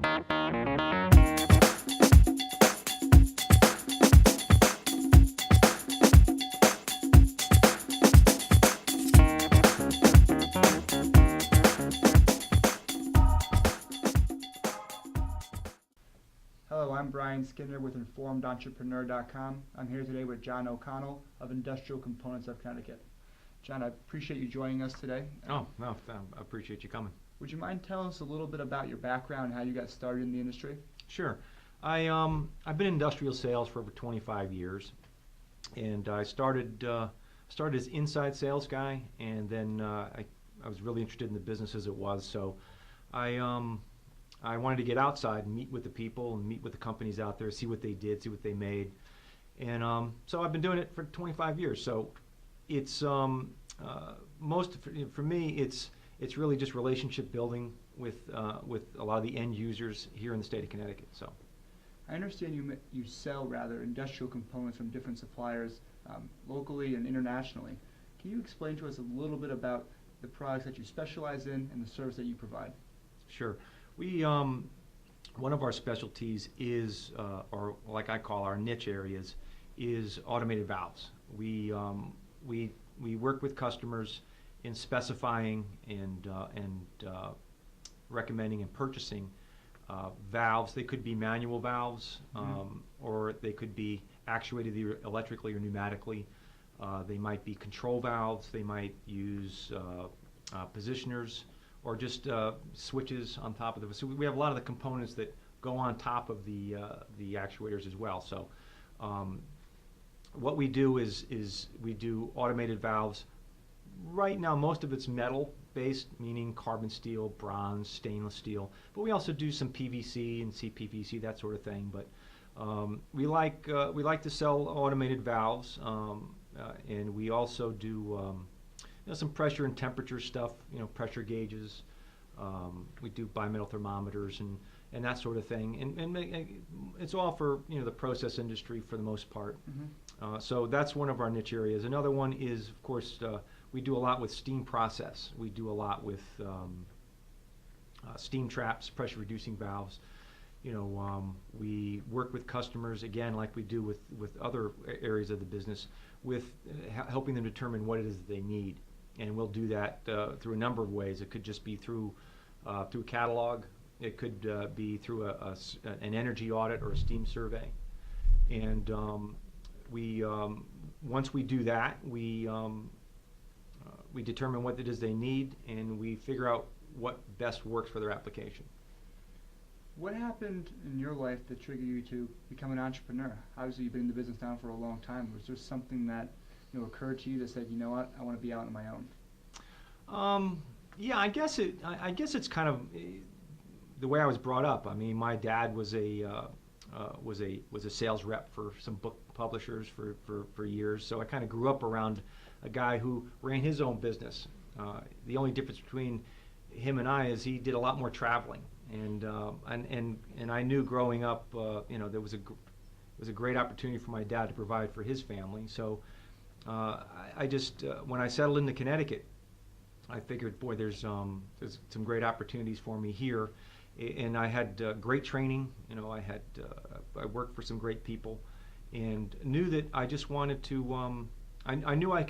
Hello, I'm Brian Skinner with InformedEntrepreneur.com. I'm here today with John O'Connell of Industrial Components of Connecticut. John, I appreciate you joining us today. Oh, no, I appreciate you coming. Would you mind telling us a little bit about your background and how you got started in the industry? Sure. I've been in industrial sales for over 25 years, and I started as inside sales guy, and then I was really interested in the business as it was. So I wanted to get outside and meet with the people and meet with the companies out there, see what they did, see what they made, and so I've been doing it for 25 years. So it's for me, it's really just relationship building with a lot of the end users here in the state of Connecticut. So I understand you sell industrial components from different suppliers locally and internationally. Can you explain to us a little bit about the products that you specialize in and the service that you provide? Sure. We one of our specialties is, or like I call our niche areas, is automated valves. We work with customers in specifying and recommending and purchasing valves. They could be manual valves, or they could be actuated either electrically or pneumatically. They might be control valves. They might use positioners, or just switches on top of the. So we have a lot of the components that go on top of the actuators as well. So what we do is we do automated valves. Right now, most of it's metal-based, meaning carbon steel, bronze, stainless steel. But we also do some PVC and CPVC, that sort of thing. But we like to sell automated valves, and we also do some pressure and temperature stuff. Pressure gauges. We do bimetal thermometers and that sort of thing. And it's all for the process industry for the most part. So that's one of our niche areas. Another one is, of course, we do a lot with steam process. We do a lot with steam traps, pressure reducing valves. We work with customers, again, like we do with other areas of the business, with helping them determine what it is that they need. And we'll do that through a number of ways. It could just be through a catalog. It could be through an energy audit or a steam survey. And once we do that, we determine what it is they need, and we figure out what best works for their application. What happened in your life that triggered you to become an entrepreneur? Obviously, you've been in the business now for a long time. Was there something that occurred to you that said, you know what, I want to be out on my own? Yeah, I guess it's kind of the way I was brought up. I mean, my dad was a sales rep for some book publishers for years, so I kind of grew up around a guy who ran his own business. The only difference between him and I is he did a lot more traveling, and I knew growing up, there was a great opportunity for my dad to provide for his family. So I just when I settled into Connecticut, I figured, boy, there's some great opportunities for me here, and I had great training. I worked for some great people, and knew that I just wanted to. I knew I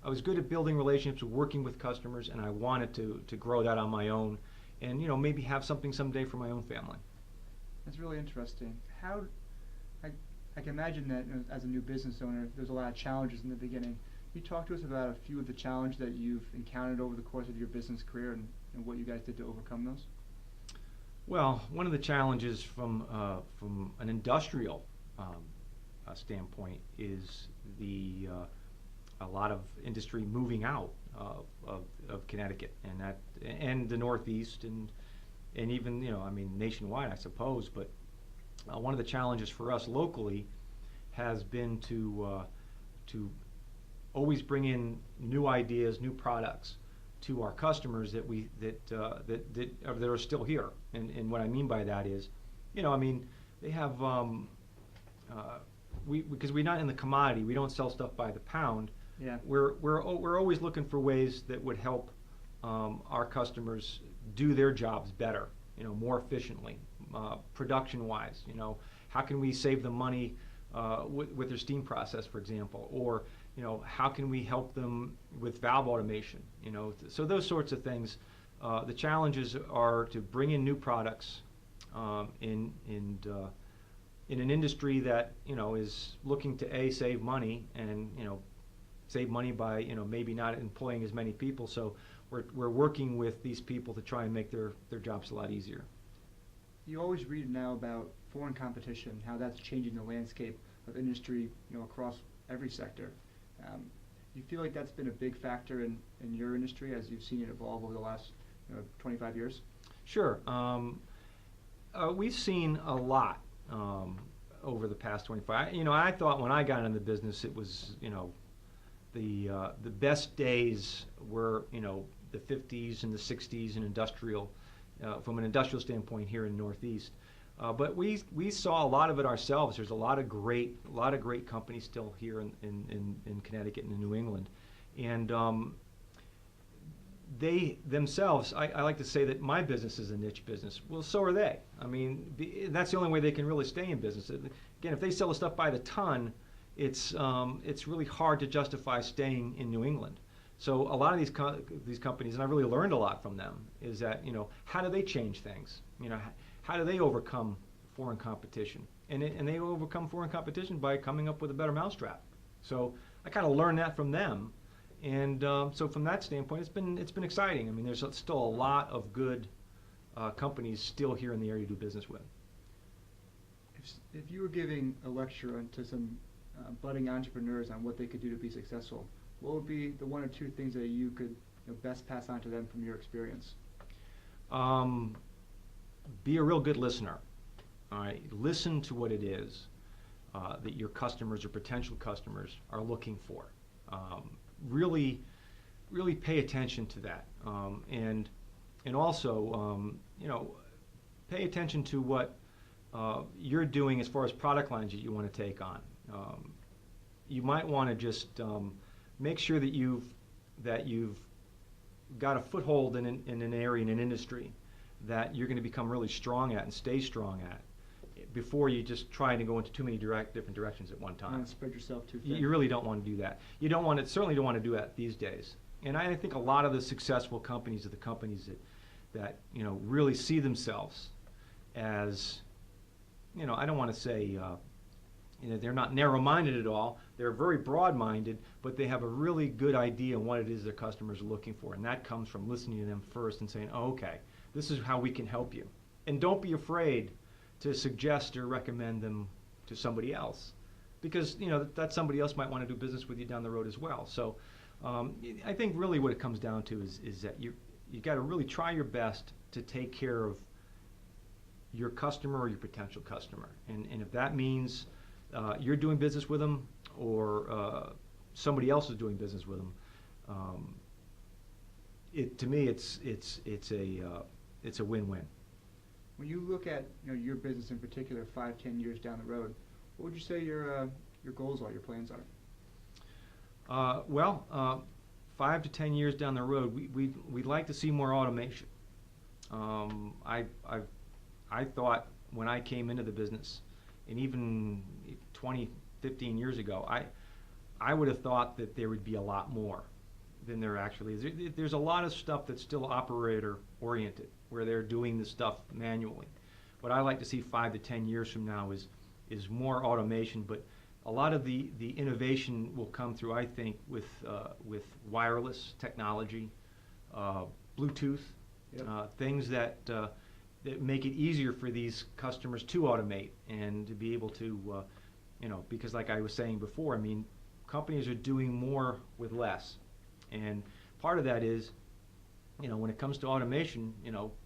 was good at building relationships, working with customers, and I wanted to grow that on my own, and maybe have something someday for my own family. That's really interesting. I can imagine that as a new business owner, there's a lot of challenges in the beginning. Can you talk to us about a few of the challenges that you've encountered over the course of your business career and what you guys did to overcome those? Well, one of the challenges from an industrial standpoint is a lot of industry moving out of Connecticut and the Northeast and even nationwide, I suppose. But one of the challenges for us locally has been to always bring in new ideas, new products to our customers that are still here. And what I mean by that is, they have because we're not in the commodity, we don't sell stuff by the pound. Yeah. We're always looking for ways that would help our customers do their jobs better. more efficiently, production-wise. How can we save them money with their steam process, for example, or how can we help them with valve automation? So those sorts of things. The challenges are to bring in new products in an industry that is looking to save money and save money by maybe not employing as many people. So we're working with these people to try and make their jobs a lot easier. You always read now about foreign competition, how that's changing the landscape of industry, across every sector. You feel like that's been a big factor in your industry as you've seen it evolve over the last 25 years? Sure. We've seen a lot over the past 25. I thought when I got into the business, it was the best days were the 50s and the 60s in industrial, from an industrial standpoint here in the Northeast. But we saw a lot of it ourselves. There's a lot of great companies still here in Connecticut and in New England, and they themselves. I like to say that my business is a niche business. Well, so are they. I mean, that's the only way they can really stay in business. Again, if they sell the stuff by the ton, it's really hard to justify staying in New England. So a lot of these companies, and I really learned a lot from them, is that how do they change things? How do they overcome foreign competition? And they overcome foreign competition by coming up with a better mousetrap. So I kind of learned that from them, and so from that standpoint, it's been exciting. I mean, there's still a lot of good companies still here in the area to do business with. If you were giving a lecture to some budding entrepreneurs on what they could do to be successful, what would be the one or two things that you could best pass on to them from your experience? Be a real good listener. All right, listen to what it is that your customers or potential customers are looking for. Really pay attention to that, and also pay attention to what you're doing as far as product lines that you want to take on. You might want to just make sure that you've got a foothold in an area, in an industry that you're going to become really strong at and stay strong at before you just try to go into too many different directions at one time. You don't spread yourself too thin. You really don't want to do that. Certainly don't want to do that these days. And I think a lot of the successful companies are the companies that really see themselves as, I don't want to say, they're not narrow-minded at all. They're very broad-minded, but they have a really good idea on what it is their customers are looking for. And that comes from listening to them first and saying, oh, okay, this is how we can help you. And don't be afraid to suggest or recommend them to somebody else, because that somebody else might want to do business with you down the road as well. So I think really what it comes down to is that you got to really try your best to take care of your customer or your potential customer. And if that means you're doing business with them or somebody else is doing business with them, to me it's a win-win. When you look at your business in particular, 5-10 years down the road, what would you say your goals are, your plans are? 5 to 10 years down the road, we'd like to see more automation. I thought when I came into the business, and even 20, 15 years ago, I would have thought that there would be a lot more than there actually is. There's a lot of stuff that's still operator-oriented, where they're doing the stuff manually. What I like to see 5 to 10 years from now is more automation, but a lot of the innovation will come through, I think, with wireless technology, Bluetooth, things that make it easier for these customers to automate and to be able to, because like I was saying before, I mean, companies are doing more with less. And part of that is, when it comes to automation,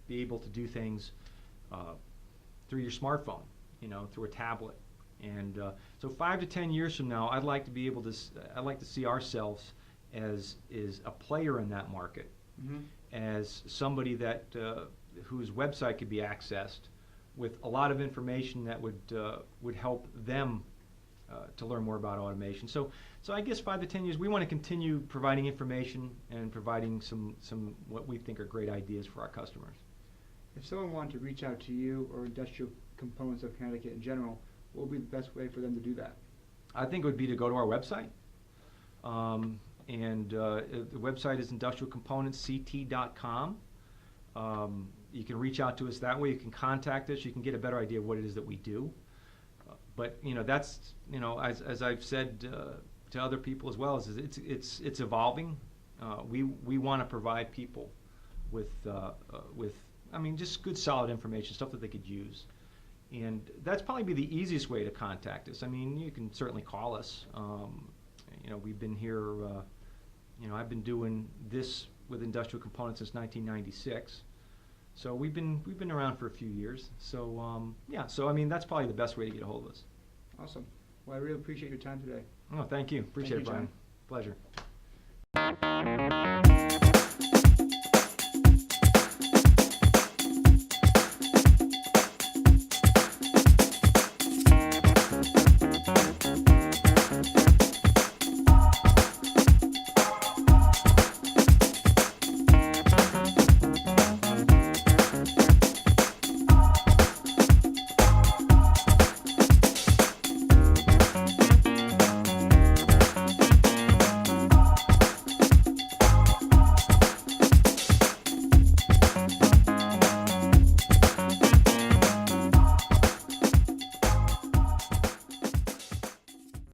be able to do things through your smartphone, through a tablet. And so 5 to 10 years from now, I'd like to see ourselves as a player in that market, as somebody that whose website could be accessed with a lot of information that would help them to learn more about automation. So I guess 5 to 10 years, we want to continue providing information and providing some what we think are great ideas for our customers. If someone wanted to reach out to you or Industrial Components of Connecticut in general, what would be the best way for them to do that? I think it would be to go to our website. The website is industrialcomponentsct.com. You can reach out to us that way. You can contact us. You can get a better idea of what it is that we do. But that's as I've said to other people as well, is it's evolving. We want to provide people with just good solid information, stuff that they could use. And that's probably be the easiest way to contact us. I mean, you can certainly call us. We've been here, I've been doing this with Industrial Components since 1996. So we've been around for a few years. So that's probably the best way to get a hold of us. Awesome. Well, I really appreciate your time today. Oh, thank you. Appreciate Thank you, it, Brian. John. Pleasure.